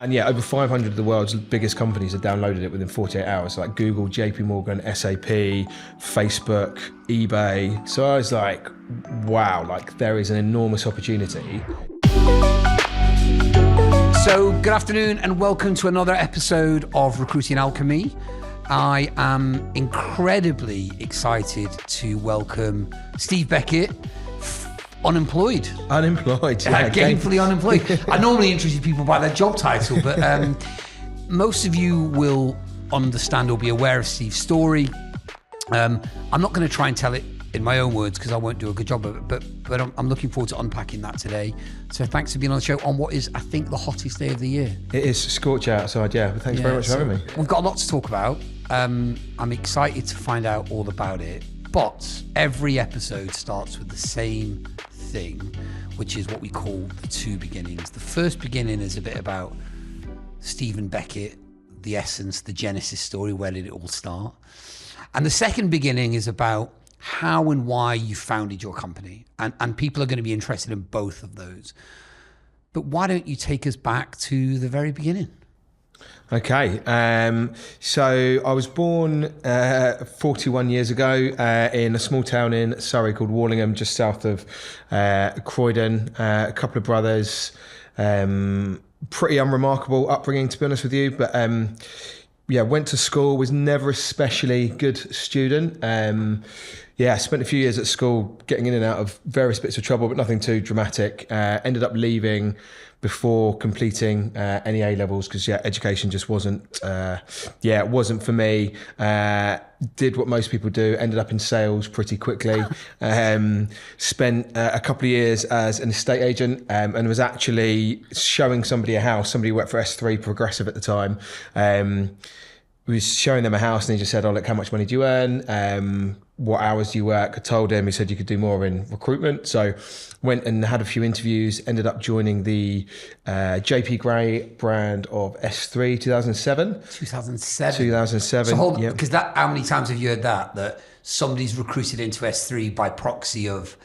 And yeah, over 500 of the world's biggest companies have downloaded it within 48 hours, like Google, JP Morgan, SAP, Facebook, eBay. So I was like, wow, like there is an enormous opportunity. So good afternoon and welcome to another episode of Recruiting Alchemy. I am incredibly excited to welcome Steve Beckitt, unemployed, yeah, gainfully unemployed. I normally introduce people by their job title, but most of you will understand or be aware of Steve's story. I'm not going to try and tell it in my own words because I won't do a good job of it, but I'm looking forward to unpacking that today. So thanks for being on the show on what is, I think, the hottest day of the year. It is scorch outside, yeah, but thanks very much for having me. We've got a lot to talk about. I'm excited to find out all about it, but every episode starts with the same thing, which is what we call the two beginnings. The first beginning is a bit about Stephen Beckitt, the essence, the genesis story, where did it all start? And the second beginning is about how and why you founded your company. And people are going to be interested in both of those. But why don't you take us back to the very beginning? Okay, so I was born 41 years ago in a small town in Surrey called Warlingham, just south of Croydon. A couple of brothers, pretty unremarkable upbringing, to be honest with you. But yeah, went to school, was never especially good student. Yeah, spent a few years at school getting in and out of various bits of trouble, but nothing too dramatic. Ended up leaving before completing any A levels because education just wasn't it wasn't for me. Did what most people do, ended up in sales pretty quickly. Spent a couple of years as an estate agent and was actually showing somebody a house. Somebody worked for S3 Progressive at the time. Was showing them a house and he just said, "Oh, look, how much money do you earn? What hours do you work?" I told him, he said you could do more in recruitment. So went and had a few interviews, ended up joining the JP Gray brand of S3 2007. 2007. So hold on, because how many times have you heard that somebody's recruited into S3 by proxy of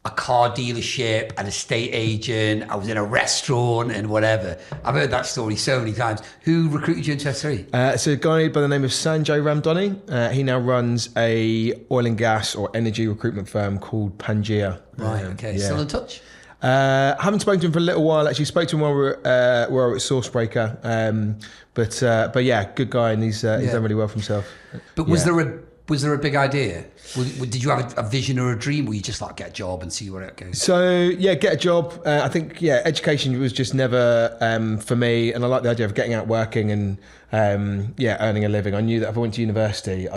a car dealership, an estate agent, I was in a restaurant and whatever. I've heard that story so many times. Who recruited you into S3? So a guy by the name of Sanjay Ramdhani. He now runs a oil and gas or energy recruitment firm called Pangaea. Right, okay. Yeah. Still in touch? Haven't spoken to him for a little while. Actually spoke to him while we were at SourceBreaker. But yeah, good guy and he's done really well for himself. But was there a big idea? Did you have a vision or a dream, or were you just like get a job and see where it goes? So yeah, get a job. I think education was just never for me, and I like the idea of getting out working and earning a living. I knew that if I went to university,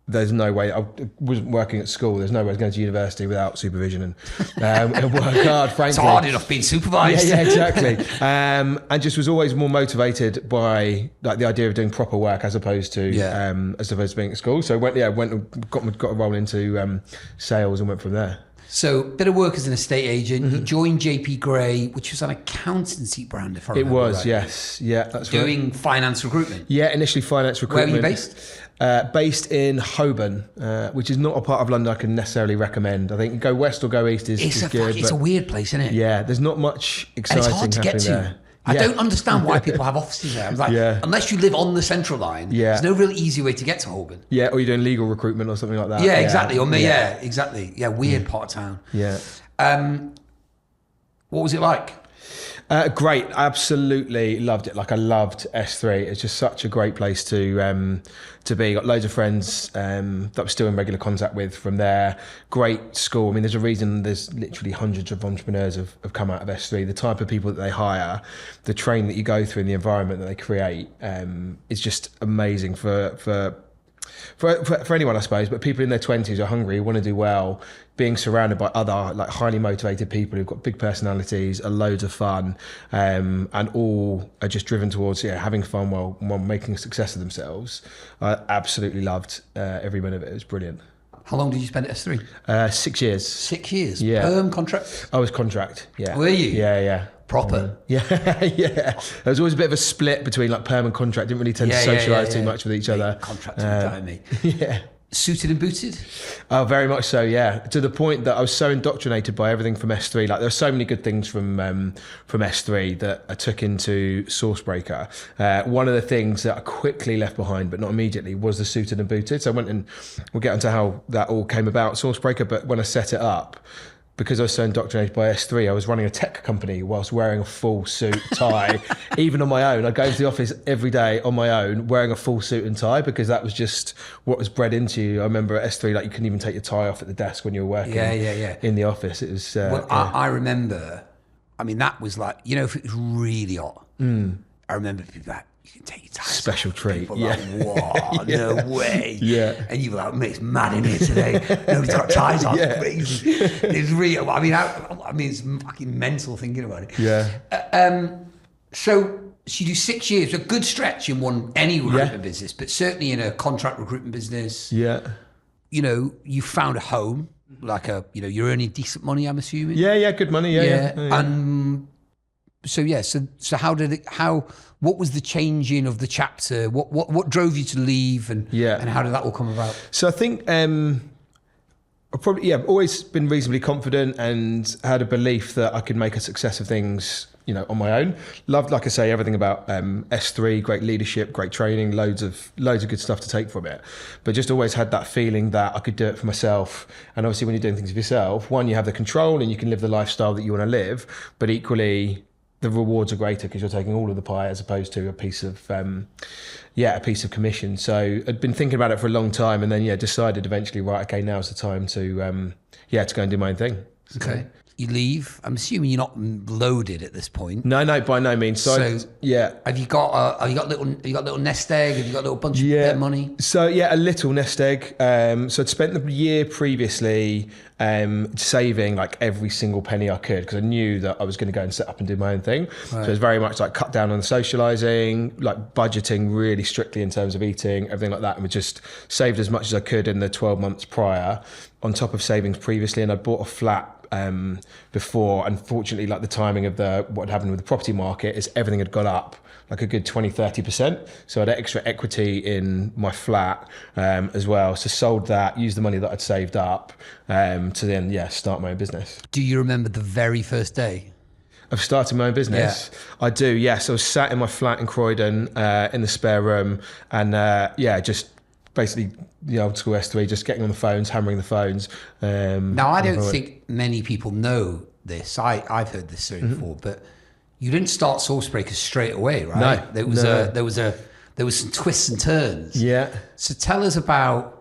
there's no way. I wasn't working at school. There's no way I was going to university without supervision and work hard, frankly. It's hard enough being supervised. Yeah, exactly. And just was always more motivated by like the idea of doing proper work as opposed to being at school. So went and got a role into sales and went from there. So bit of work as an estate agent. Mm-hmm. You joined JP Gray, which was an accountancy brand, if I remember right. It was, yes. Yeah, that's right. Doing finance recruitment? Yeah, initially finance recruitment. Where were you based? Based in Holborn, which is not a part of London I can necessarily recommend. I think go west or go east is good. It's a weird place, isn't it? Yeah, there's not much exciting happening there. And it's hard to get to. I don't understand why people have offices there. I was like, unless you live on the central line, there's no real easy way to get to Holborn. Yeah, or you're doing legal recruitment or something like that. Yeah, exactly. Exactly. Yeah, weird part of town. Yeah. What was it like? Great, absolutely loved it. Like I loved S3. It's just such a great place to be. Got loads of friends that I'm still in regular contact with from there. Great school. I mean, there's a reason there's literally hundreds of entrepreneurs have come out of S3. The type of people that they hire, the training that you go through and the environment that they create is just amazing for anyone, I suppose, but people in their 20s are hungry, want to do well, being surrounded by other like highly motivated people who've got big personalities, are loads of fun, and all are just driven towards having fun while making a success of themselves. I absolutely loved every minute of it. It was brilliant. How long did you spend at S3? 6 years. 6 years? Yeah. Perm contract? I was contract, yeah. Were you? Yeah. Proper? Yeah. There was always a bit of a split between like perm and contract. Didn't really tend to socialise too much with each other. Contractor would die me. Yeah. suited and booted? Oh, very much so, yeah. To the point that I was so indoctrinated by everything from S3. Like, there are so many good things from S3 that I took into SourceBreaker. One of the things that I quickly left behind, but not immediately, was the suited and booted. So I went and we'll get into how that all came about, SourceBreaker. But when I set it up, because I was so indoctrinated by S3, I was running a tech company whilst wearing a full suit, tie, even on my own. I'd go to the office every day on my own, wearing a full suit and tie, because that was just what was bred into you. I remember at S3, like, you couldn't even take your tie off at the desk when you were working in the office. It was... I remember, I mean, that was like, you know, if it was really hot, I remember people like, you can take your tie off. Special treat. Like, what? No way. Yeah. And you were like, mate, it's mad in here today. Nobody's got ties on. Yeah. Crazy. It's real. I mean, it's fucking mental thinking about it. Yeah. So you do 6 years, a good stretch in any recruitment business, but certainly in a contract recruitment business. Yeah. You know, you found a home, like you're earning decent money, I'm assuming. Yeah, good money. Yeah. And so what was the changing of the chapter? What drove you to leave, and how did that all come about? So I think I've I've always been reasonably confident and had a belief that I could make a success of things, you know, on my own. Loved, like I say, everything about S3, great leadership, great training, loads of good stuff to take from it. But just always had that feeling that I could do it for myself. And obviously when you're doing things for yourself, one, you have the control and you can live the lifestyle that you want to live, but equally the rewards are greater because you're taking all of the pie as opposed to a piece of commission. So I'd been thinking about it for a long time, and then decided eventually, right, okay, now's the time to go and do my own thing. So. Okay. You leave. I'm assuming you're not loaded at this point. No, by no means. So have you got little nest egg? Have you got a little bunch of bit of money? So a little nest egg. So I'd spent the year previously saving like every single penny I could, because I knew that I was going to go and set up and do my own thing. Right. So it was very much like cut down on the socializing, like budgeting really strictly in terms of eating, everything like that, and we just saved as much as I could in the 12 months prior, on top of savings previously. And I bought a flat before. Unfortunately, like the timing of what happened with the property market is everything had got up like a good 20-30%. So I had extra equity in my flat as well. So sold that, used the money that I'd saved up to then start my own business. Do you remember the very first day of starting my own business? Yeah. I do, yes. I was sat in my flat in Croydon in the spare room, and just basically the old school S3, just getting on the phones, hammering the phones. Now, I don't think many people know this. I've heard this story before, but you didn't start SourceBreaker straight away, right? No. There was some twists and turns. Yeah. So tell us about.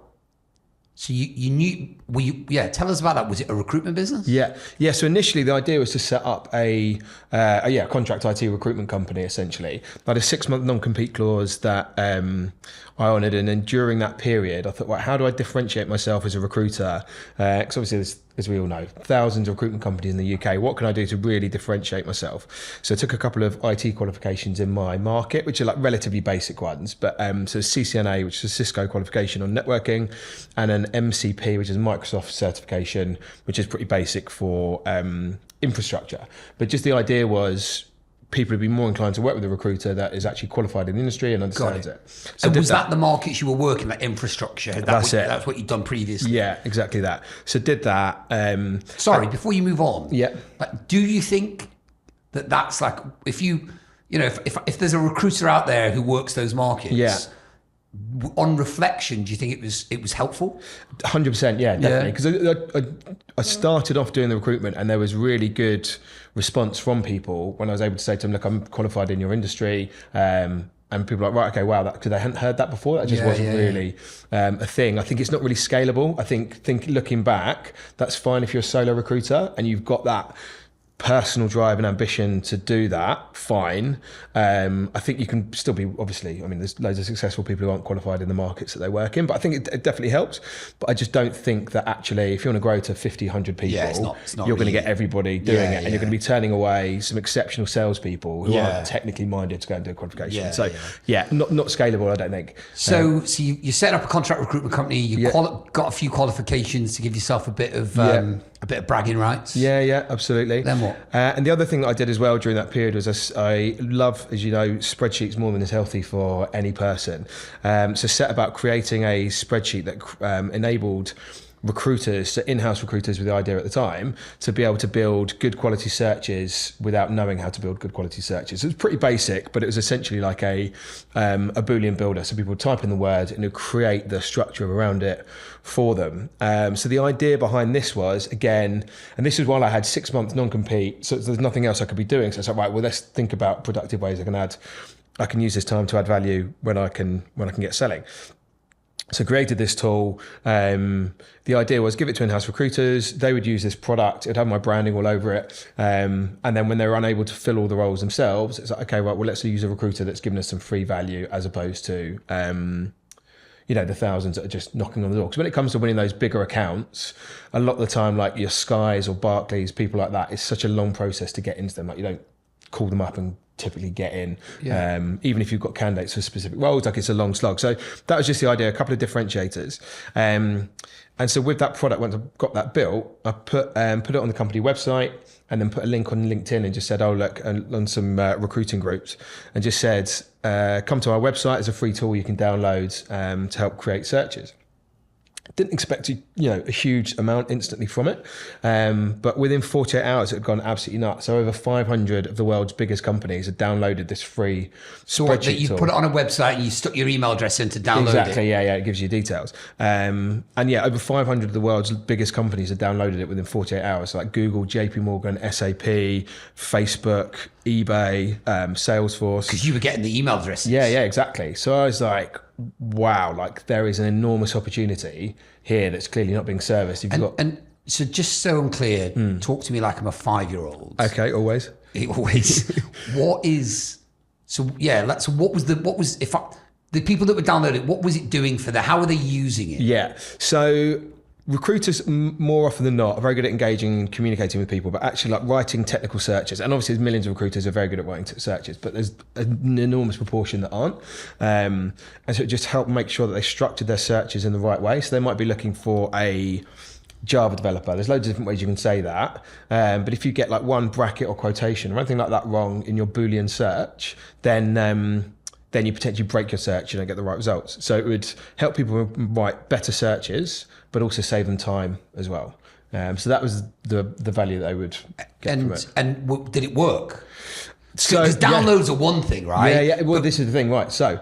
So tell us about that. Was it a recruitment business? Yeah. So initially the idea was to set up a contract IT recruitment company, essentially. I had a 6-month non-compete clause that I honoured, and then during that period I thought, well, how do I differentiate myself as a recruiter? Because obviously there's, as we all know, thousands of recruitment companies in the UK. What can I do to really differentiate myself? So I took a couple of IT qualifications in my market, which are like relatively basic ones, but so CCNA, which is a Cisco qualification on networking, and an MCP, which is a Microsoft certification, which is pretty basic for infrastructure. But just the idea was people would be more inclined to work with a recruiter that is actually qualified in the industry and understands it. So and was that the markets you were working, like infrastructure? That's it. That's what you'd done previously? Yeah, exactly that. So did that. Before you move on. Yeah. Like, do you think that's like, if there's a recruiter out there who works those markets, on reflection, do you think it was helpful? 100%, yeah, definitely. Because I started off doing the recruitment, and there was really good response from people when I was able to say to them, look, I'm qualified in your industry. And people were like, right, okay, wow, because they hadn't heard that before. That just wasn't really a thing. I think it's not really scalable. I think looking back, that's fine if you're a solo recruiter and you've got that personal drive and ambition to do that, fine. I think you can still be, obviously, I mean, there's loads of successful people who aren't qualified in the markets that they work in, but I think it definitely helps. But I just don't think that actually, if you want to grow to 50, 100 people, it's not you're going to get everybody doing it, and you're going to be turning away some exceptional salespeople who aren't technically minded to go and do a qualification. Not scalable, I don't think. So you set up a contract recruitment company, you got a few qualifications to give yourself a bit of A bit of bragging rights. Yeah, absolutely. Then what? And the other thing that I did as well during that period was I love, as you know, spreadsheets more than is healthy for any person. So set about creating a spreadsheet that enabled recruiters, so in-house recruiters with the idea at the time, to be able to build good quality searches without knowing how to build good quality searches. It was pretty basic, but it was essentially like a Boolean builder. So people would type in the word and it would create the structure around it for them. So the idea behind this was, again, and this was while I had 6 months non-compete, so there's nothing else I could be doing. So it's like, right, well, let's think about productive ways I can use this time to add value when I can get selling. So created this tool. The idea was give it to in-house recruiters. They would use this product. It would have my branding all over it. And then when they were unable to fill all the roles themselves, it's like, okay, right, well, let's use a recruiter that's given us some free value as opposed to, the thousands that are just knocking on the door. Because when it comes to winning those bigger accounts, a lot of the time, like your Skies or Barclays, people like that, it's such a long process to get into them. Like you don't call them up and typically get in, even if you've got candidates for specific roles, like it's a long slog. So that was just the idea, a couple of differentiators. And so with that product, once I got that built, I put it on the company website and then put a link on LinkedIn and just said, oh, look, on some recruiting groups, and just said, come to our website. It's a free tool you can download to help create searches. Didn't expect a huge amount instantly from it, but within 48 hours it had gone absolutely nuts. So over 500 of the world's biggest companies had downloaded this free spreadsheet you tool. Put it on a website and you stuck your email address in to download exactly, it. Yeah, it gives you details. And over 500 of the world's biggest companies had downloaded it within 48 hours. So like Google, JP Morgan, SAP, Facebook, eBay, Salesforce. Because you were getting the email addresses. Yeah, exactly. So I was like, wow, like there is an enormous opportunity here that's clearly not being serviced. And so just so I'm clear, talk to me like I'm a 5-year-old. Okay, always. What was the people that were downloading, what was it doing for how are they using it? Yeah. So recruiters, more often than not, are very good at engaging and communicating with people, but actually like writing technical searches. And obviously, there's millions of recruiters who are very good at writing searches, but there's an enormous proportion that aren't. And so it just helped make sure that they structured their searches in the right way. So they might be looking for a Java developer. There's loads of different ways you can say that. But if you get like one bracket or quotation or anything like that wrong in your Boolean search, then you potentially break your search and don't get the right results. So it would help people write better searches, but also save them time as well. So that was the value that I would get from it. And did it work? Because downloads are one thing, right? Yeah. Well, this is the thing, right? So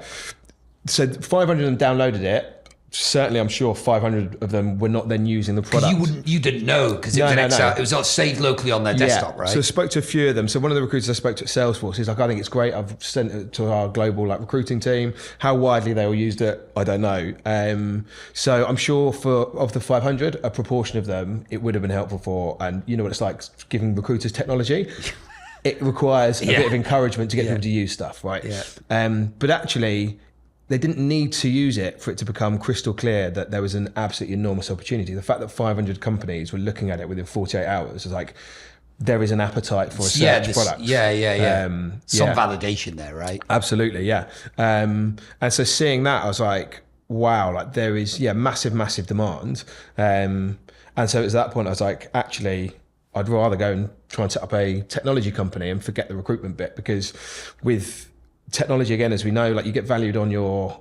500 of them downloaded it. Certainly, I'm sure 500 of them were not then using the product. You didn't know because it was an Excel. It was all saved locally on their desktop, right? So I spoke to a few of them. So one of the recruiters I spoke to at Salesforce, he's like, I think it's great. I've sent it to our global recruiting team. How widely they all used it, I don't know. So I'm sure of the 500, a proportion of them it would have been helpful for. And you know what it's like giving recruiters technology. It requires a bit of encouragement to get people to use stuff, right? Yeah. But actually, they didn't need to use it for it to become crystal clear that there was an absolutely enormous opportunity. The fact that 500 companies were looking at it within 48 hours is like, there is an appetite for a search product. Some validation there, right? Absolutely, yeah. And so seeing that, I was like, wow, like there is, massive demand. And so at that point, I was like, actually, I'd rather go and try and set up a technology company and forget the recruitment bit, because with technology, again, as we know, like you get valued on your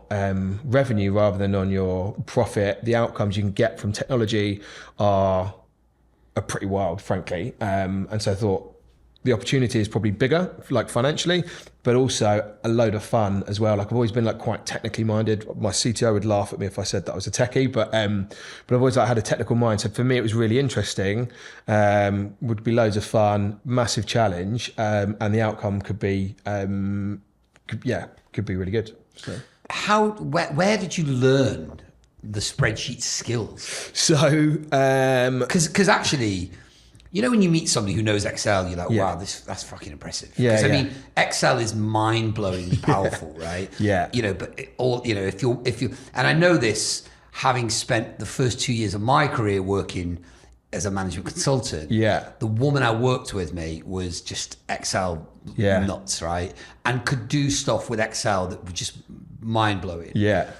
revenue rather than on your profit. The outcomes you can get from technology are pretty wild, frankly. And so I thought the opportunity is probably bigger, like financially, but also a load of fun as well. Like I've always been like quite technically minded. My CTO would laugh at me if I said that I was a techie, but I've always had a technical mind. So for me, it was really interesting. Would be loads of fun, massive challenge, and the outcome could be. Could be really good. So. Where did you learn the spreadsheet skills? So, because actually, when you meet somebody who knows Excel, you're like, wow, that's fucking impressive. Because I mean, Excel is mind-blowingly powerful, right? Yeah. But if you, and I know this, having spent the first 2 years of my career working as a management consultant, the woman I worked with, mate, was just Excel nuts, right? And could do stuff with Excel that was just mind blowing. Yeah.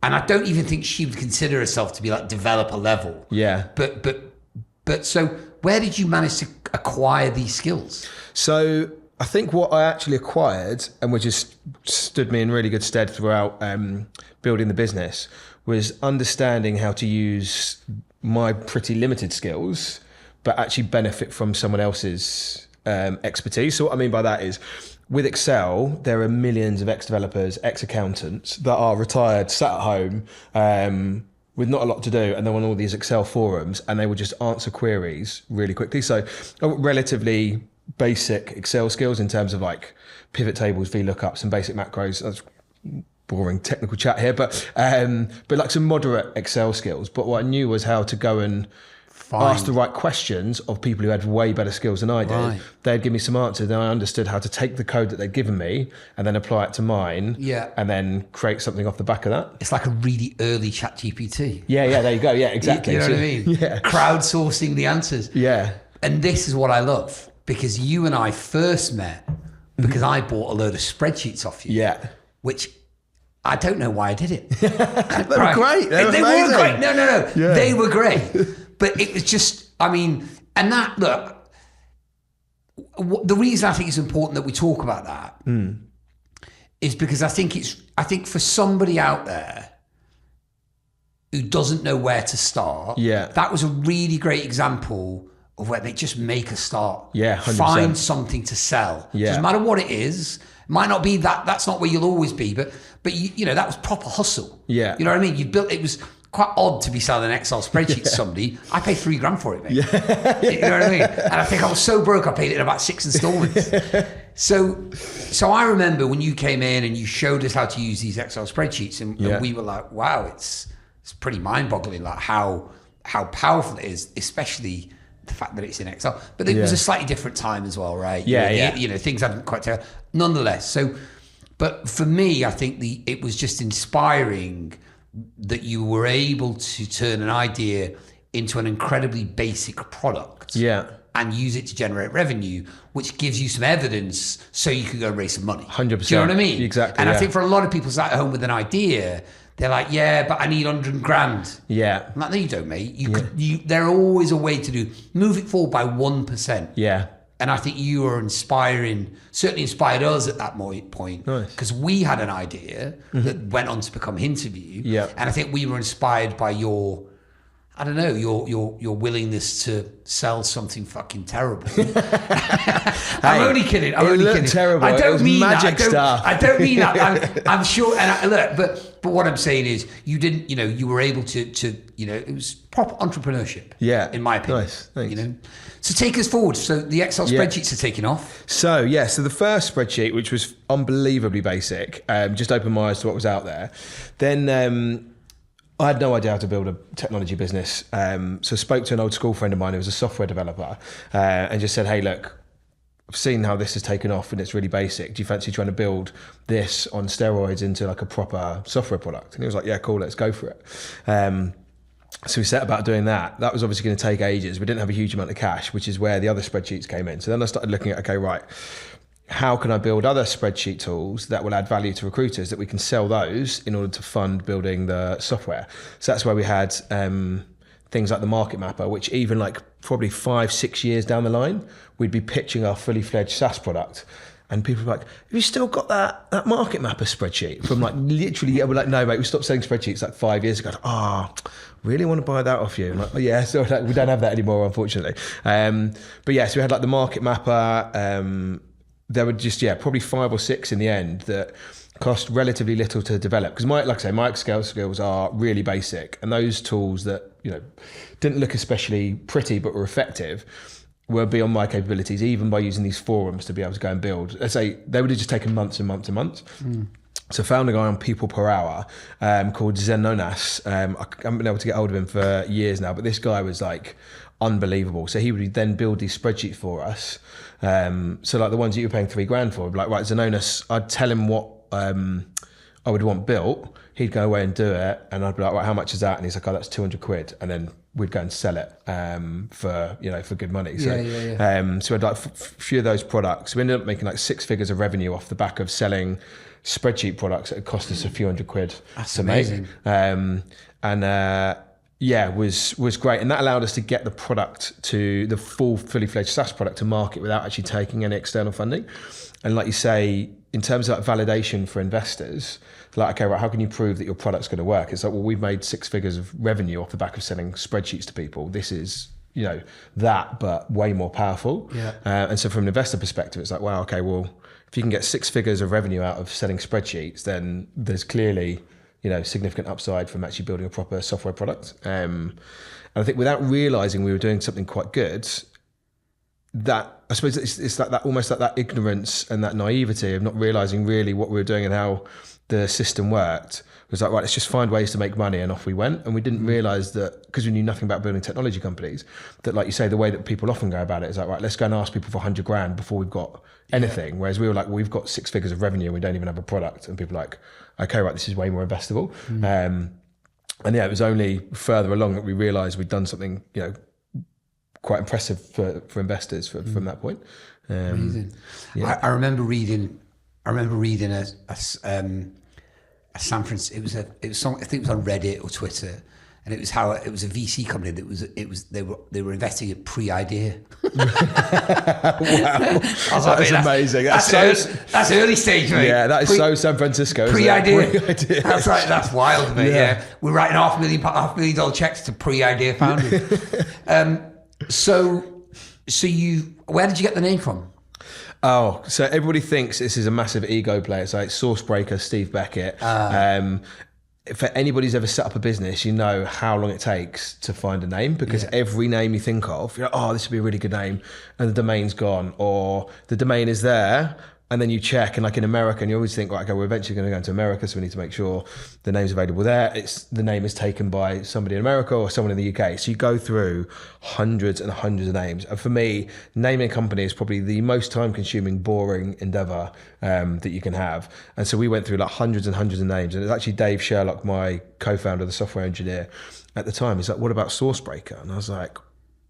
And I don't even think she would consider herself to be like developer level. Yeah. But But so where did you manage to acquire these skills? So I think what I actually acquired, and which just stood me in really good stead throughout building the business, was understanding how to use my pretty limited skills, but actually benefit from someone else's expertise. So what I mean by that is, with Excel, there are millions of ex-developers, ex-accountants that are retired, sat at home with not a lot to do, and they're on all these Excel forums, and they will just answer queries really quickly. So relatively basic Excel skills in terms of like pivot tables, VLOOKUPs, and basic macros. That's boring technical chat here, but like some moderate Excel skills. But what I knew was how to go and ask the right questions of people who had way better skills than I did. Right. They'd give me some answers, then I understood how to take the code that they'd given me and then apply it to mine, and then create something off the back of that. It's like a really early ChatGPT. Yeah, there you go. Yeah, exactly. You know what I mean? Yeah. Crowdsourcing the answers. Yeah. And this is what I love, because you and I first met because I bought a load of spreadsheets off you. Yeah. Which I don't know why I did it. They were great. They were great. No. Yeah. They were great. But it was just, I mean, and that, look, the reason I think it's important that we talk about that is because I think for somebody out there who doesn't know where to start, that was a really great example of where they just make a start. Yeah, 100%. Find something to sell. Yeah. Doesn't matter what it is. It might not be that, that's not where you'll always be, but you know, that was proper hustle. Yeah. You know what I mean? You built, it was quite odd to be selling an Excel spreadsheet to somebody. I paid $3,000 for it, mate. Yeah. You know what I mean? And I think I was so broke, I paid it in about 6 installments. So I remember when you came in and you showed us how to use these Excel spreadsheets, and we were like, wow, it's pretty mind-boggling, like how powerful it is, especially the fact that it's in Excel. But it was a slightly different time as well, right? You know, things hadn't quite tell. Nonetheless, but for me, I think it was just inspiring that you were able to turn an idea into an incredibly basic product and use it to generate revenue, which gives you some evidence so you can go raise some money. 100%. Do you know what I mean? Exactly. And I think for a lot of people sat at home with an idea, they're like, yeah, but I need $100,000. Yeah. I'm like, no, you don't, mate. There's always a way to move it forward by 1%. Yeah. And I think you were certainly inspired us at that point. Because we had an idea that went on to become Hinterview. Yeah. And I think we were inspired by your willingness to sell something fucking terrible. I'm only kidding. I'm only kidding. Terrible. I don't mean magic that. stuff. I don't mean that. I'm sure. And look, but what I'm saying is, you didn't. You know, you were able to. You know, it was proper entrepreneurship. Yeah. In my opinion. Nice. Thanks. You know. So take us forward. So the Excel spreadsheets are taking off. So the first spreadsheet, which was unbelievably basic, just opened my eyes to what was out there. Then I had no idea how to build a technology business. So I spoke to an old school friend of mine who was a software developer and just said, hey, look, I've seen how this has taken off and it's really basic. Do you fancy trying to build this on steroids into like a proper software product? And he was like, yeah, cool, let's go for it. So we set about doing that. That was obviously going to take ages. We didn't have a huge amount of cash, which is where the other spreadsheets came in. So then I started looking at, okay, right, how can I build other spreadsheet tools that will add value to recruiters that we can sell those in order to fund building the software? So that's where we had things like the market mapper, which even like probably 5-6 years down the line, we'd be pitching our fully fledged SaaS product. And people were like, have you still got that market mapper spreadsheet? From like literally, we're like, no, mate, we stopped selling spreadsheets like 5 years ago. Really want to buy that off you? I'm like, oh, yeah, so like, we don't have that anymore, unfortunately. But yeah, so we had like the market mapper. There were just, probably 5 or 6 in the end that cost relatively little to develop. Because my Excel skills are really basic. And those tools that, you know, didn't look especially pretty, but were effective, were beyond my capabilities, even by using these forums to be able to go and build. Let's say they would have just taken months and months and months. So I found a guy on People Per Hour called Zenonas. I haven't been able to get hold of him for years now, but this guy was like unbelievable. So he would then build these spreadsheets for us. So like the ones that you were paying $3,000 for, I'd be like, right, Zenonas, I'd tell him what I would want built. He'd go away and do it. And I'd be like, right, how much is that? And he's like, oh, that's £200. And then we'd go and sell it for good money. So so I'd like a few of those products. We ended up making like 6 figures of revenue off the back of selling spreadsheet products that cost us a few £100 That's to amazing. make. was great, and that allowed us to get the product to the full, fully fledged SaaS product to market without actually taking any external funding. And like you say, in terms of like validation for investors, like, okay, right, how can you prove that your product's going to work? It's like, well, we've made 6 figures of revenue off the back of selling spreadsheets to people. This is, that, but way more powerful. Yeah. And so from an investor perspective, it's like, wow, okay, well, if you can get 6 figures of revenue out of selling spreadsheets, then there's clearly, significant upside from actually building a proper software product. And I think without realizing we were doing something quite good, that I suppose it's like that, almost like that ignorance and that naivety of not realizing really what we were doing and how the system worked. It was like, right, let's just find ways to make money, and off we went. And we didn't realize that, because we knew nothing about building technology companies, that, like you say, the way that people often go about it is like, right, let's go and ask people for 100 grand before we've got anything. Whereas we were like, we've got 6 figures of revenue and we don't even have a product. And people are like, okay, right, this is way more investable. And yeah, it was only further along that we realized we'd done something, quite impressive for investors from that point. Amazing. Yeah. I remember reading a San Francisco. It was I think it was on Reddit or Twitter, and it was how it was a VC company they were investing at pre-idea. Wow, that's amazing. That's early stage, mate. Yeah, that is so San Francisco. Pre-idea. Pre-idea. That's right. That's wild, mate. Yeah. We're writing $500,000 $500,000 checks to pre-idea founders. So where did you get the name from? Oh, so everybody thinks this is a massive ego play. It's like SourceBreaker, Steve Beckitt. For anybody's ever set up a business, you know how long it takes to find a name, because every name you think of, you're like, oh, this would be a really good name, and the domain's gone, or the domain is there, and then you check, and like in America, and you always think, right, okay, we're eventually going to go into America, so we need to make sure the name's available there. The name is taken by somebody in America or someone in the UK. So you go through hundreds and hundreds of names. And for me, naming a company is probably the most time-consuming, boring endeavor that you can have. And so we went through like hundreds and hundreds of names. And it was actually Dave Sherlock, my co-founder, the software engineer at the time. He's like, what about SourceBreaker? And I was like,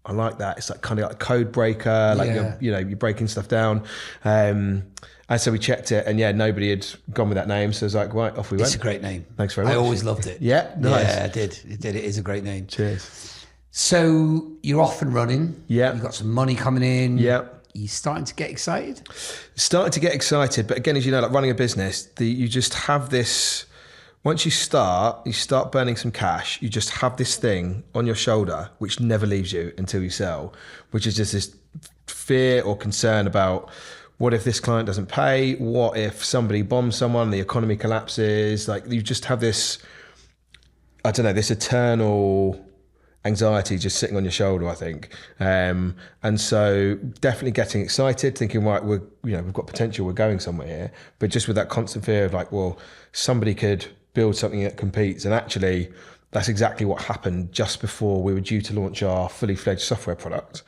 I like that. It's like kind of like code breaker, like you're breaking stuff down. And so we checked it, and nobody had gone with that name. So I was like, right, off we went. It's a great name. Thanks very much. I always loved it. Yeah, nice. Yeah, I did. It is a great name. Cheers. So you're off and running. Yeah. You've got some money coming in. Yeah. You starting to get excited? Starting to get excited, but again, as you know, like running a business, you just have this. Once you start burning some cash, you just have this thing on your shoulder which never leaves you until you sell, which is just this fear or concern about, what if this client doesn't pay? What if somebody bombs someone, the economy collapses? Like, you just have this, I don't know, this eternal anxiety just sitting on your shoulder, I think. And so definitely getting excited, thinking, right, we've got potential, we're going somewhere here. But just with that constant fear of like, well, somebody could build something that competes. And actually, that's exactly what happened just before we were due to launch our fully fledged software product.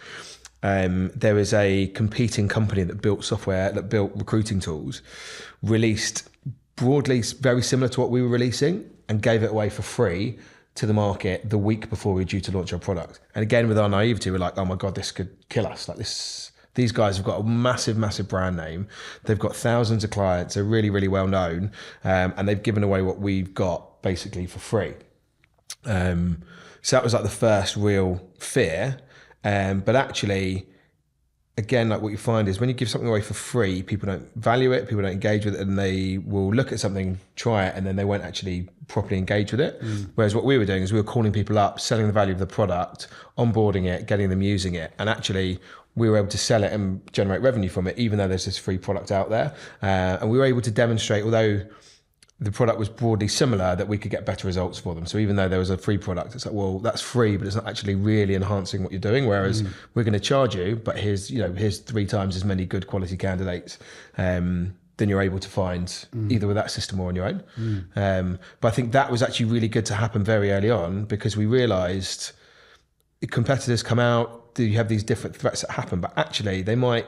There was a competing company that built recruiting tools, released broadly very similar to what we were releasing, and gave it away for free to the market the week before we were due to launch our product. And again, with our naivety, we're like, oh my God, this could kill us. Like this, these guys have got a massive, massive brand name. They've got thousands of clients. They're really, really well known. And they've given away what we've got basically for free. So that was like the first real fear. But actually, again, like what you find is when you give something away for free, people don't value it, people don't engage with it, and they will look at something, try it, and then they won't actually properly engage with it. Whereas what we were doing is we were calling people up, selling the value of the product, onboarding it, getting them using it, and actually we were able to sell it and generate revenue from it, even though there's this free product out there. And we were able to demonstrate, although the product was broadly similar, that we could get better results for them. So even though there was a free product, it's like, well, that's free, but it's not actually really enhancing what you're doing. Whereas we're going to charge you, but here's 3 times as many good quality candidates than you're able to find either with that system or on your own. But I think that was actually really good to happen very early on, because we realized competitors come out, you have these different threats that happen, but actually they might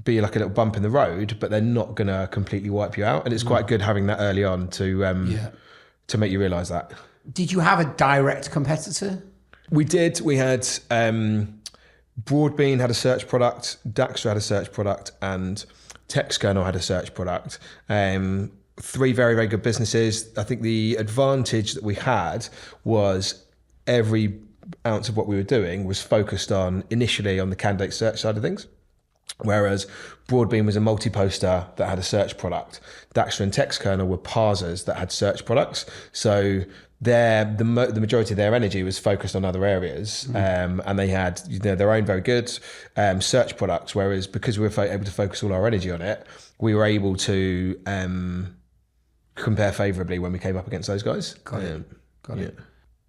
be like a little bump in the road, but they're not going to completely wipe you out. And it's quite good having that early on to make you realize that. Did you have a direct competitor? We did. We had Broadbean had a search product, Daxtra had a search product, and Textkernel had a search product. 3 very, very good businesses. I think the advantage that we had was every ounce of what we were doing was focused on initially on the candidate search side of things. Whereas Broadbean was a multi-poster that had a search product. Daxter and Textkernel were parsers that had search products. So the majority of their energy was focused on other areas, and they had their own very good search products. Whereas because we were able to focus all our energy on it, we were able to compare favourably when we came up against those guys. Got it.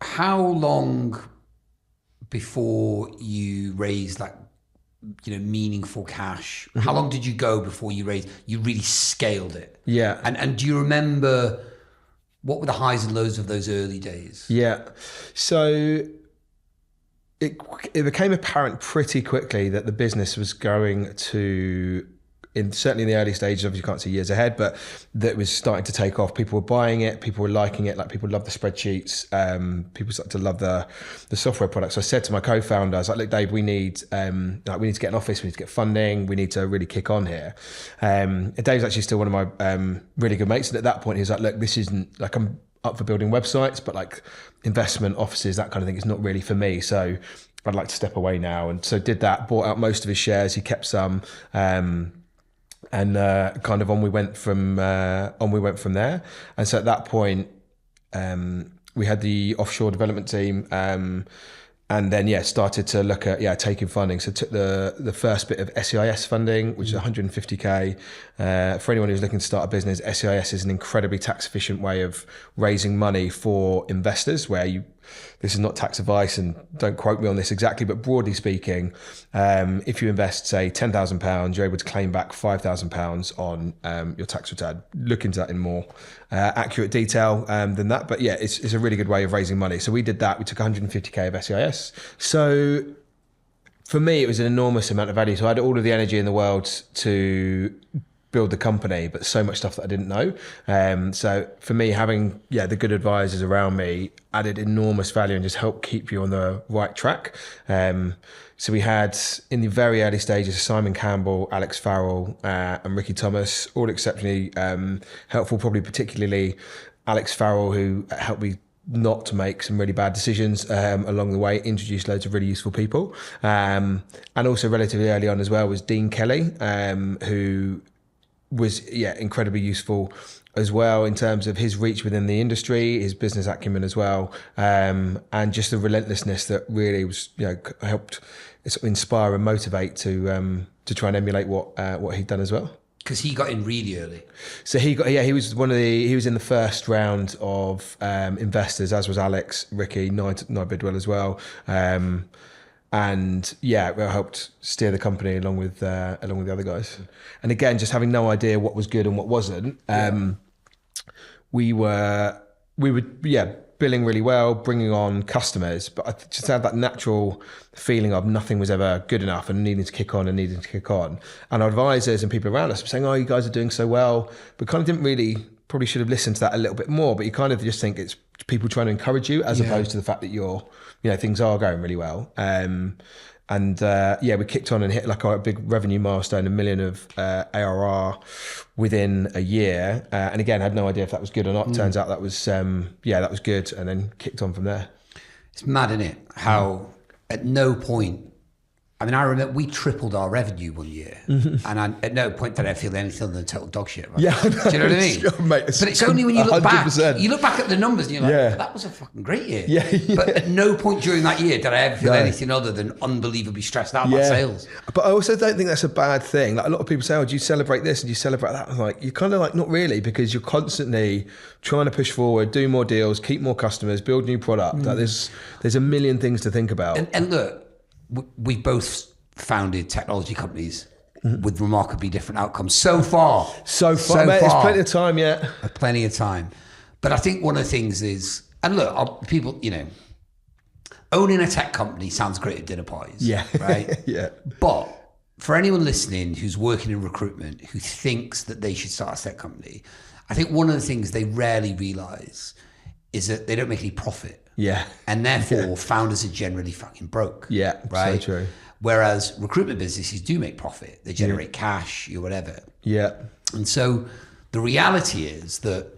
How long before you raised meaningful cash? How long did you go before you really scaled it? Yeah. And do you remember what were the highs and lows of those early days? Yeah. So it became apparent pretty quickly that the business was going to, certainly in the early stages, obviously you can't see years ahead, but that it was starting to take off. People were buying it, people were liking it, like people love the spreadsheets, people started to love the software products. So I said to my co-founder, I was like, look, Dave, we need to get an office, we need to get funding, we need to really kick on here. Dave's actually still one of my really good mates. And at that point, he was like, look, this isn't, like, I'm up for building websites, but like investment offices, that kind of thing is not really for me. So I'd like to step away now. And so did that, bought out most of his shares, he kept some, and kind of on we went from there. And so at that point, we had the offshore development team, and then started to look at taking funding. So took the first bit of SEIS funding, which is 150k. For anyone who's looking to start a business, SEIS is an incredibly tax efficient way of raising money for investors, where this is not tax advice and don't quote me on this exactly, but broadly speaking, if you invest, say, £10,000, you're able to claim back £5,000 on your tax return. Look into that in more accurate detail than that. But it's a really good way of raising money. So we did that. We took 150k of SEIS. So for me, it was an enormous amount of value. So I had all of the energy in the world to build the company, but so much stuff that I didn't know. So for me, having the good advisors around me added enormous value and just helped keep you on the right track. So we had, in the very early stages, Simon Campbell, Alex Farrell, and Ricky Thomas, all exceptionally helpful, probably particularly Alex Farrell, who helped me not to make some really bad decisions along the way, introduced loads of really useful people. And also relatively early on as well was Dean Kelly, who was incredibly useful as well in terms of his reach within the industry, his business acumen as well, and just the relentlessness that really was helped sort of inspire and motivate to try and emulate what he'd done as well. Because he got in really early. So he was he was in the first round of investors, as was Alex, Ricky, Nye Bidwell as well. And we helped steer the company along with the other guys. And again, just having no idea what was good and what wasn't, we were billing really well, bringing on customers, but I just had that natural feeling of nothing was ever good enough and needing to kick on. And our advisors and people around us were saying, "Oh, you guys are doing so well," but kind of didn't really. Probably should have listened to that a little bit more, but you kind of just think it's people trying to encourage you as opposed to the fact that things are going really well. We kicked on and hit like a big revenue milestone, $1 million of ARR within a year. And again, had no idea if that was good or not. Turns out that was, that was good. And then kicked on from there. It's mad, isn't it? How at no point, I remember we tripled our revenue one year, and at no point did I feel anything other than total dog shit. Right? Yeah, do you know what I mean? Mate, but it's only when you look 100%. back, you look back at the numbers, and you're like, that was a fucking great year. Yeah. But at no point during that year did I ever feel anything other than unbelievably stressed out about sales. But I also don't think that's a bad thing. Like a lot of people say, "Oh, do you celebrate this and do you celebrate that?" I'm like, you're kind of like not really, because you're constantly trying to push forward, do more deals, keep more customers, build new product. Like there's a million things to think about. And look, we both founded technology companies with remarkably different outcomes so far. Mate, there's plenty of time yet. Plenty of time. But I think one of the things is, and look, people, owning a tech company sounds great at dinner parties. Yeah. Right? Yeah. But for anyone listening who's working in recruitment, who thinks that they should start a tech company, I think one of the things they rarely realize is that they don't make any profit. Yeah. And therefore, founders are generally fucking broke. Yeah. Right? So true. Whereas recruitment businesses do make profit. They generate cash or whatever. Yeah. And so the reality is that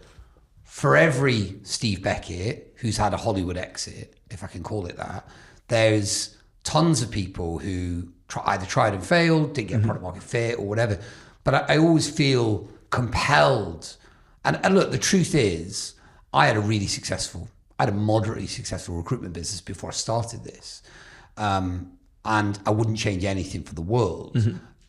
for every Steve Beckitt who's had a Hollywood exit, if I can call it that, there's tons of people who either tried and failed, didn't get product market fit or whatever. But I always feel compelled. And look, the truth is, I had a moderately successful recruitment business before I started this. And I wouldn't change anything for the world,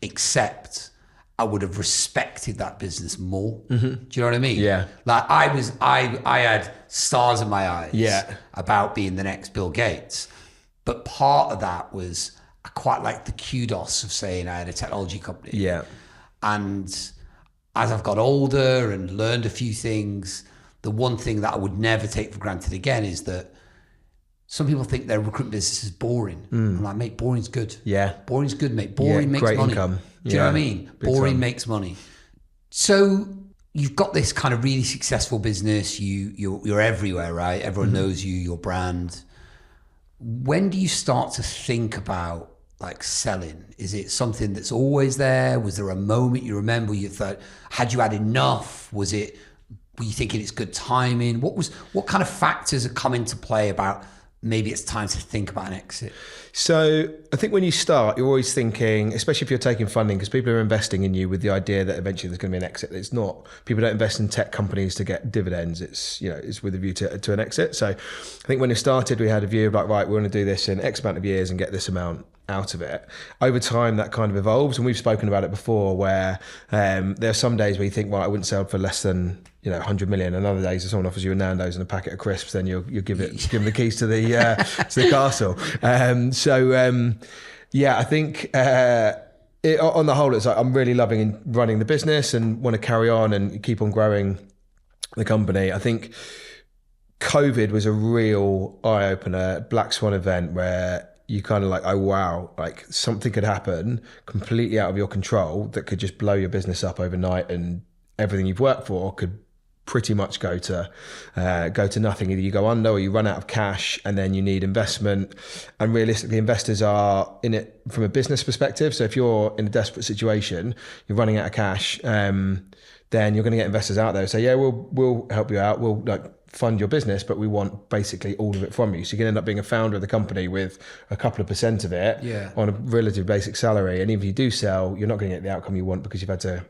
except I would have respected that business more. Do you know what I mean? Yeah. Like I had stars in my eyes about being the next Bill Gates. But part of that was I quite like the kudos of saying I had a technology company. Yeah. And as I've got older and learned a few things, the one thing that I would never take for granted again is that some people think their recruitment business is boring. I'm like, mate, boring's good. Yeah. Boring's good, mate. Boring makes great money. income. Do you know what I mean? Boring time. makes money. So you've got this kind of really successful business. You're everywhere, right? Everyone knows you, your brand. When do you start to think about like selling? Is it something that's always there? Was there a moment you remember you thought, had you had enough? Were you thinking it's good timing? What kind of factors are come into play about maybe it's time to think about an exit? So I think when you start, you're always thinking, especially if you're taking funding, because people are investing in you with the idea that eventually there's going to be an exit. It's not, people don't invest in tech companies to get dividends. It's, it's with a view to an exit. So I think when it started, we had a view of like, right, we're going to do this in X amount of years and get this amount out of it. Over time, that kind of evolves. And we've spoken about it before where there are some days where you think, well, I wouldn't sell for less than 100 million, and other days if someone offers you a Nando's and a packet of crisps, then you'll give them the keys to the to the castle. I think on the whole, it's like I'm really loving running the business and want to carry on and keep on growing the company. I think COVID was a real eye-opener, black swan event where you kind of like, oh wow, like something could happen completely out of your control that could just blow your business up overnight, and everything you've worked for could pretty much go to nothing. Either you go under or you run out of cash, and then you need investment. And realistically, investors are in it from a business perspective. So if you're in a desperate situation, you're running out of cash, then you're going to get investors out there. So yeah, we'll help you out. We'll fund your business, but we want basically all of it from you. So you can end up being a founder of the company with a couple of percent of it on a relative basic salary. And even if you do sell, you're not going to get the outcome you want because you've had to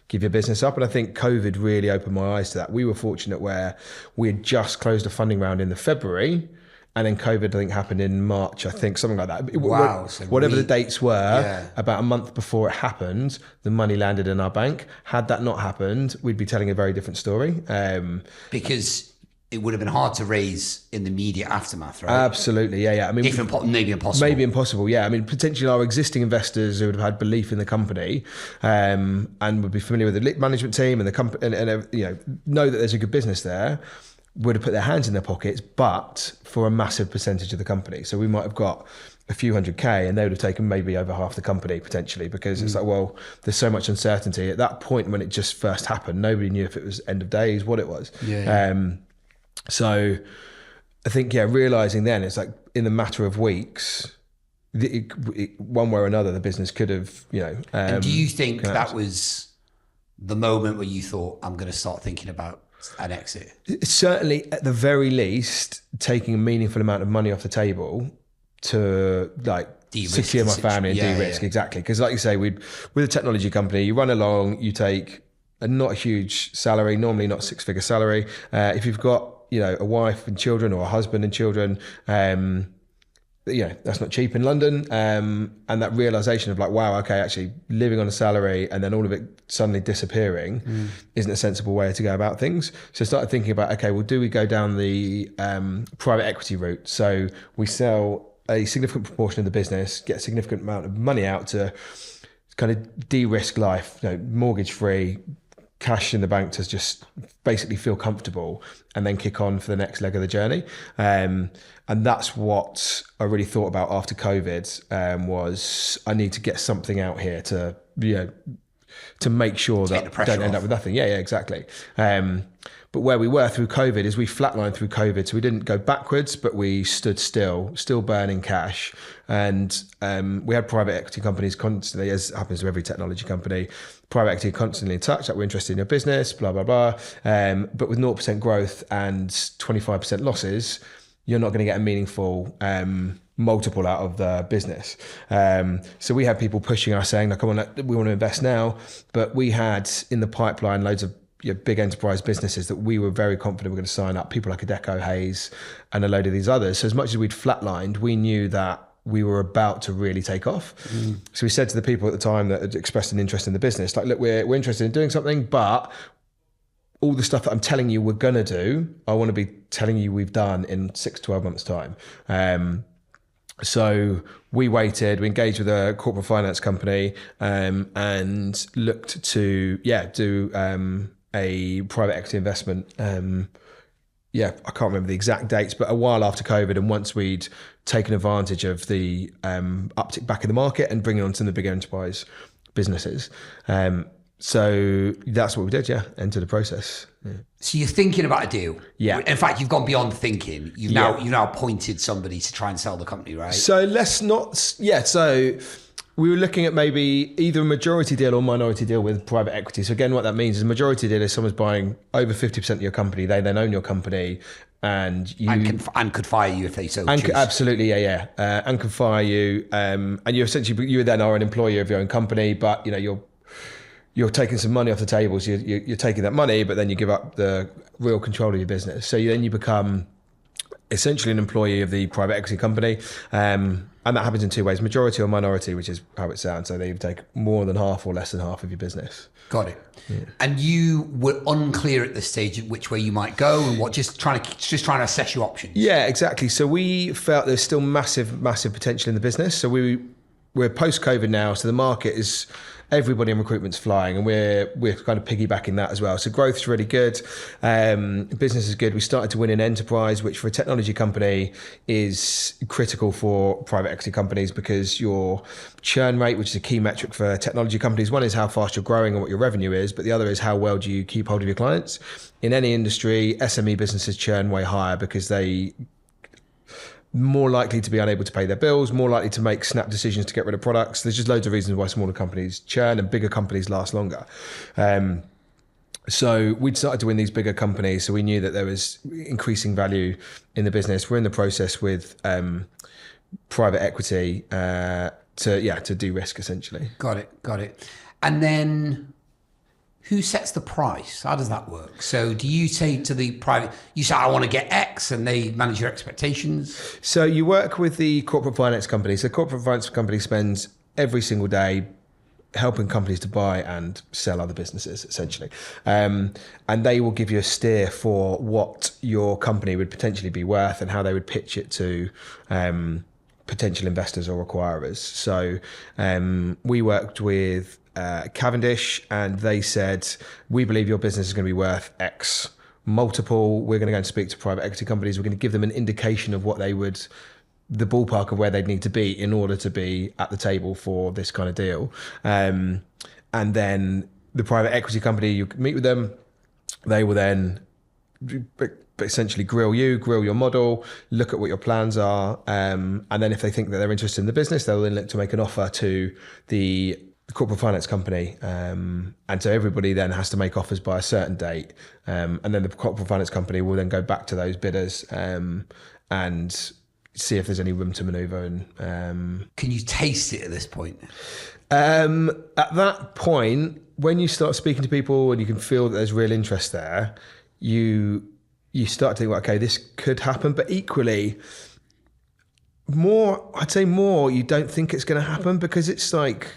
give your business up. And I think COVID really opened my eyes to that. We were fortunate where we had just closed a funding round in the February, and then COVID, I think, happened in March, I think, something like that. Wow. Whatever the dates were, about a month before it happened, the money landed in our bank. Had that not happened, we'd be telling a very different story. Because it would have been hard to raise in the immediate aftermath, right? Absolutely, yeah. I mean, maybe impossible. Maybe impossible, yeah. I mean, potentially our existing investors who would have had belief in the company and would be familiar with the management team and the company, and know that there's a good business there, would have put their hands in their pockets, but for a massive percentage of the company. So we might have got a few $100K, and they would have taken maybe over half the company potentially, because it's like, well, there's so much uncertainty. At that point when it just first happened, nobody knew if it was end of days, what it was. So I think, realizing then it's like in the matter of weeks, one way or another, the business could have, and do you think that was the moment where you thought, I'm going to start thinking about an exit? Certainly, at the very least, taking a meaningful amount of money off the table to secure my family and de-risk. Exactly. Because like you say, with a technology company, you run along, you take not a huge salary, normally not a six-figure salary. If you've got a wife and children, or a husband and children, that's not cheap in London. And that realization of like, wow, okay, actually living on a salary and then all of it suddenly disappearing isn't a sensible way to go about things. So I started thinking about, okay, well, do we go down the private equity route? So we sell a significant proportion of the business, get a significant amount of money out to kind of de-risk life, mortgage free, cash in the bank to just basically feel comfortable, and then kick on for the next leg of the journey. And that's what I really thought about after COVID, was I need to get something out here to, to make sure that don't end up with nothing. Yeah, exactly. But where we were through COVID is we flatlined through COVID. So we didn't go backwards, but we stood still burning cash. And we had private equity companies constantly, as happens to every technology company, private equity constantly in touch that we're interested in your business, blah, blah, blah. But with 0% growth and 25% losses, you're not going to get a meaningful multiple out of the business. So we had people pushing us saying, like, come on, we want to invest now. But we had in the pipeline loads of big enterprise businesses that we were very confident were going to sign up, people like Adecco, Hayes, and a load of these others. So as much as we'd flatlined, we knew that we were about to really take off. So we said to the people at the time that had expressed an interest in the business, like, look, we're interested in doing something, but all the stuff that I'm telling you we're going to do, I want to be telling you we've done in 6 to 12 months time. So we waited, we engaged with a corporate finance company and looked to, do a private equity investment. I can't remember the exact dates, but a while after COVID, and once we'd taken advantage of the uptick back in the market and bringing on some of the big enterprise businesses. So that's what we did, enter the process. Yeah. So you're thinking about a deal. Yeah. In fact, you've gone beyond thinking. You've now appointed somebody to try and sell the company, right? So so we were looking at maybe either a majority deal or minority deal with private equity. So again, what that means is a majority deal is someone's buying over 50% of your company. They then own your company, and could fire you if they so choose. Absolutely, and can fire you. And you then are an employee of your own company, but you're taking some money off the table. So you're taking that money, but then you give up the real control of your business. So then you become essentially an employee of the private equity company. And that happens in 2 ways, majority or minority, which is how it sounds. So they take more than half or less than half of your business. Got it. Yeah. And you were unclear at this stage which way you might go and what, just trying to assess your options. Yeah, exactly. So we felt there's still massive potential in the business. So we're post-COVID now. So the market is, everybody in recruitment's flying, and we're kind of piggybacking that as well. So growth's really good. Business is good. We started to win in enterprise, which for a technology company is critical for private equity companies, because your churn rate, which is a key metric for technology companies, one is how fast you're growing and what your revenue is, but the other is how well do you keep hold of your clients. In any industry, SME businesses churn way higher because they more likely to be unable to pay their bills, more likely to make snap decisions to get rid of products. There's just loads of reasons why smaller companies churn and bigger companies last longer. So we'd started to win these bigger companies, so we knew that there was increasing value in the business. We're in the process with private equity to de-risk, essentially. Got it. And then who sets the price? How does that work? So do you say to the private, you say, I want to get X, and they manage your expectations? So you work with the corporate finance company. So corporate finance company spends every single day helping companies to buy and sell other businesses, essentially. And they will give you a steer for what your company would potentially be worth and how they would pitch it to potential investors or acquirers. So we worked with Cavendish, and they said, we believe your business is going to be worth X multiple. We're going to go and speak to private equity companies. We're going to give them an indication of what they would, the ballpark of where they'd need to be in order to be at the table for this kind of deal. And then the private equity company, you meet with them, they will then essentially grill your model, look at what your plans are, and then if they think that they're interested in the business, they'll then look to make an offer to the corporate finance company, and so everybody then has to make offers by a certain date, and then the corporate finance company will then go back to those bidders and see if there's any room to maneuver. And can you taste it at this point? At that point, when you start speaking to people and you can feel that there's real interest there, you start to think, well, okay, this could happen, but equally I'd say more you don't think it's going to happen, because it's like,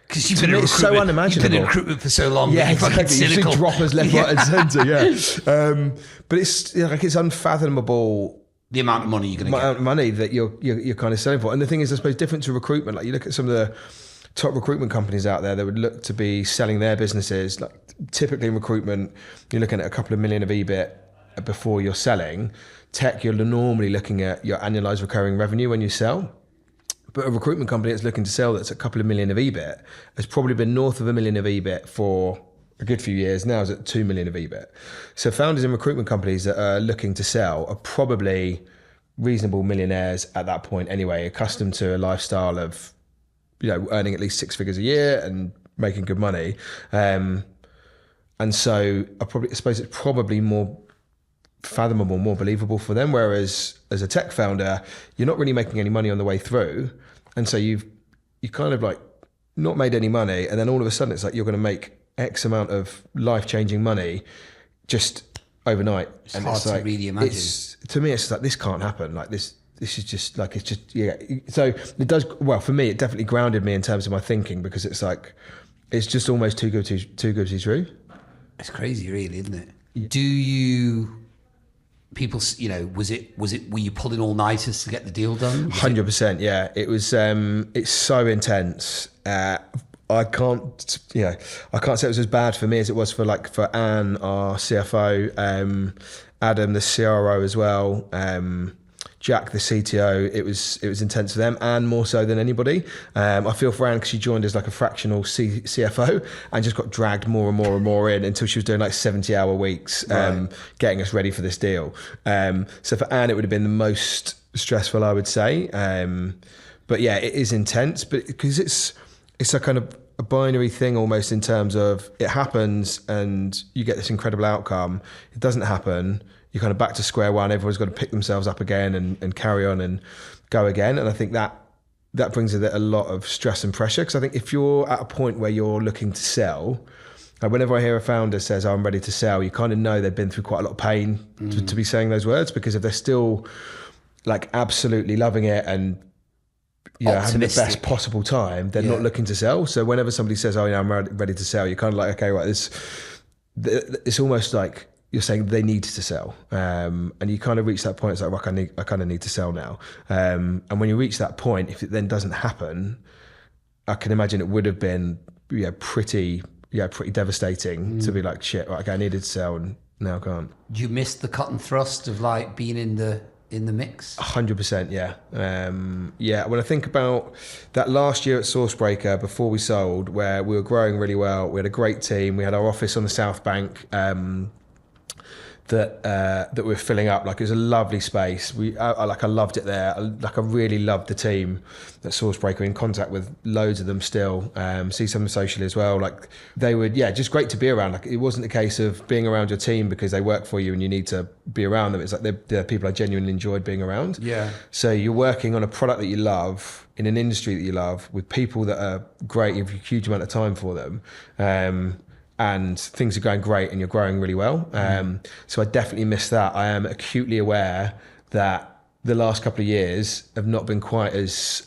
because you've been in recruitment, so unimaginable. You've been in recruitment for so long. Yeah, exactly. You see droppers left, right, and centre. Yeah, but it's like it's unfathomable the amount of money you're going to get. Amount of money that you're kind of selling for. And the thing is, I suppose, different to recruitment. Like you look at some of the top recruitment companies out there that would look to be selling their businesses. Like typically in recruitment, you're looking at a couple of million of EBIT before you're selling. Tech, you're normally looking at your annualized recurring revenue when you sell. But a recruitment company that's looking to sell that's a couple of million of EBIT has probably been north of $1 million of EBIT for a good few years. Now is at 2 million of EBIT. So founders in recruitment companies that are looking to sell are probably reasonable millionaires at that point anyway, accustomed to a lifestyle of, earning at least 6 figures a year and making good money. And so I suppose it's probably more fathomable, more believable for them. Whereas as a tech founder, you're not really making any money on the way through. And so you kind of like not made any money. And then all of a sudden it's like you're going to make X amount of life-changing money just overnight. It's hard to really imagine. To me, it's just like, this can't happen. Like this is just like, it's just, yeah. So it does, well, for me, it definitely grounded me in terms of my thinking, because it's like, it's just almost too good to be true. It's crazy, really, isn't it? Yeah. Do you, people, was it, were you pulling all-nighters to get the deal done? 100%, yeah. It was, it's so intense. I can't say it was as bad for me as it was for Anne, our CFO, Adam, the CRO as well, Jack, the CTO. It was intense for them, and more so than anybody. I feel for Anne because she joined as like a fractional CFO and just got dragged more and more and more in until she was doing like 70-hour weeks, getting us ready for this deal. So for Anne, it would have been the most stressful, I would say. But yeah, it is intense, but because it's a kind of a binary thing almost, in terms of it happens and you get this incredible outcome. It doesn't happen, you're kind of back to square one. Everyone's got to pick themselves up again and carry on and go again. And I think that brings with it a lot of stress and pressure, because I think if you're at a point where you're looking to sell, whenever I hear a founder says, I'm ready to sell, you kind of know they've been through quite a lot of pain to be saying those words, because if they're still like absolutely loving it and having the best possible time, they're not looking to sell. So whenever somebody says, I'm ready to sell, you're kind of like, okay, right, it's almost like you're saying they need to sell. And you kind of reach that point, it's like, well, I kind of need to sell now. And when you reach that point, if it then doesn't happen, I can imagine it would have been pretty devastating to be like, shit, right, okay, I needed to sell and now I can't. Do you miss the cut and thrust of like being in the mix? 100%, yeah. When I think about that last year at SourceBreaker before we sold, where we were growing really well, we had a great team, we had our office on the South Bank that we were filling up. Like, it was a lovely space. I loved it there. I really loved the team at SourceBreaker. In contact with loads of them still. See some socially as well. Like, they would, just great to be around. Like, it wasn't a case of being around your team because they work for you and you need to be around them. It's like they're people I genuinely enjoyed being around. Yeah. So you're working on a product that you love in an industry that you love with people that are great. You have a huge amount of time for them. And things are going great and you're growing really well. So I definitely miss that. I am acutely aware that the last couple of years have not been quite as,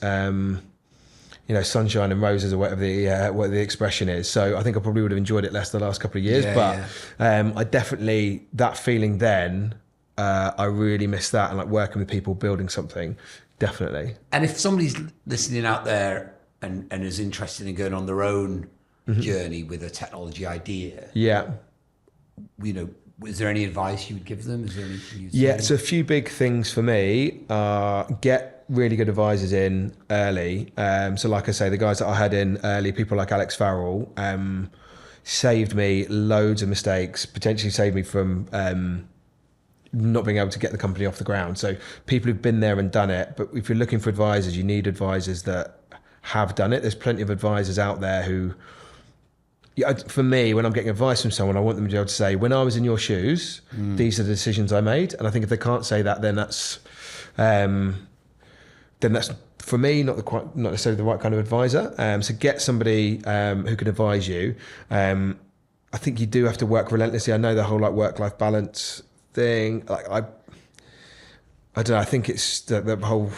sunshine and roses, or whatever the expression is. So I think I probably would have enjoyed it less the last couple of years. I definitely, that feeling then, I really miss that, and like working with people, building something, definitely. And if somebody's listening out there and is interested in going on their own journey with a technology idea, is there any advice you would give them? Is there anything you'd say? So a few big things for me are get really good advisors in early. So like I say, the guys that I had in early, people like Alex Farrell, saved me loads of mistakes, potentially saved me from not being able to get the company off the ground. So people who've been there and done it. But if you're looking for advisors, you need advisors that have done it. There's plenty of advisors out there who, for me, when I'm getting advice from someone, I want them to be able to say, when I was in your shoes, these are the decisions I made. And I think if they can't say that, then that's for me not necessarily the right kind of advisor. So get somebody who can advise you. I think you do have to work relentlessly. I know the whole like work-life balance thing. Like I don't know. I think it's the whole.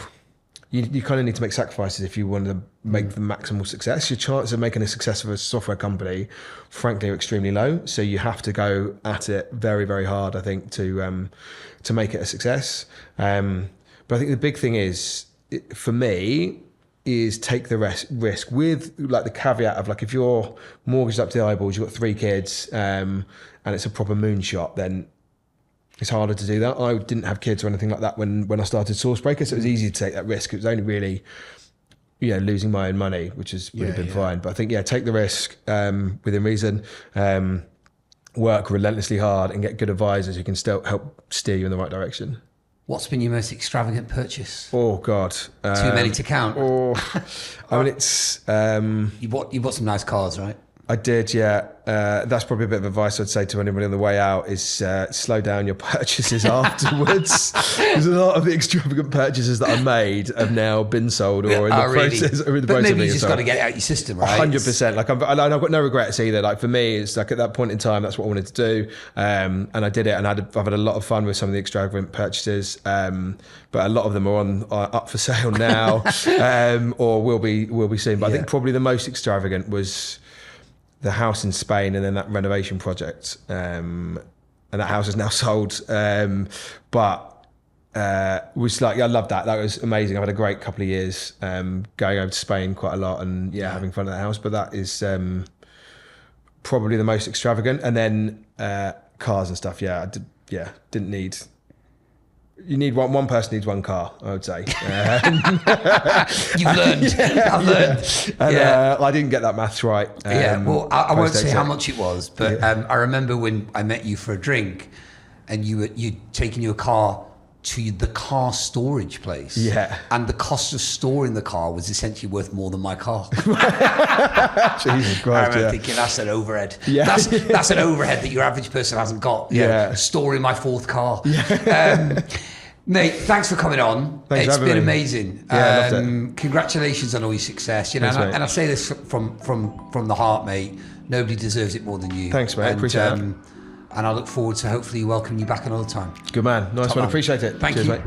You kind of need to make sacrifices if you want to make the maximal success. Your chance of making a success of a software company, frankly, are extremely low. So you have to go at it very, very hard, I think, to make it a success. But I think the big thing is, for me, is take the risk with like the caveat of like, if you're mortgaged up to the eyeballs, you've got 3 kids, and it's a proper moonshot, then it's harder to do that. I didn't have kids or anything like that when I started SourceBreaker, so it was easy to take that risk. It was only really losing my own money, which has really been fine. But I think, take the risk within reason, work relentlessly hard and get good advisors who can still help steer you in the right direction. What's been your most extravagant purchase? Oh God. Too many to count. I mean, it's... You bought some nice cars, right? I did, yeah. That's probably a bit of advice I'd say to anybody on the way out is slow down your purchases afterwards. Because a lot of the extravagant purchases that I made have now been sold or in the process. But maybe you just got to get it out your system, right? 100%. Like I've got no regrets either. Like for me, it's like at that point in time, that's what I wanted to do, and I did it. And I've had a lot of fun with some of the extravagant purchases, but a lot of them are up for sale now, or will be soon. But I think probably the most extravagant was the house in Spain and then that renovation project. And that house is now sold. But was like, I loved that. That was amazing. I've had a great couple of years going over to Spain quite a lot and having fun at the house. But that is probably the most extravagant. And then cars and stuff. Didn't need... You need one person needs one car, I would say. You've learned. I've learned. And, I didn't get that maths right. Well, I won't say how much it was, but I remember when I met you for a drink, and you'd taken your car to the car storage place. Yeah. And the cost of storing the car was essentially worth more than my car. Jesus Christ, I remember thinking, that's an overhead. Yeah. That's an overhead that your average person hasn't got. Storing my fourth car. Mate, thanks for coming on. It's been amazing. I loved it. Congratulations on all your success. Thanks, and I say this from the heart, mate. Nobody deserves it more than you. Thanks, mate. Appreciate it. And I look forward to hopefully welcoming you back another time. Good man. Nice one. Appreciate it. Thank Cheers, you. Mate.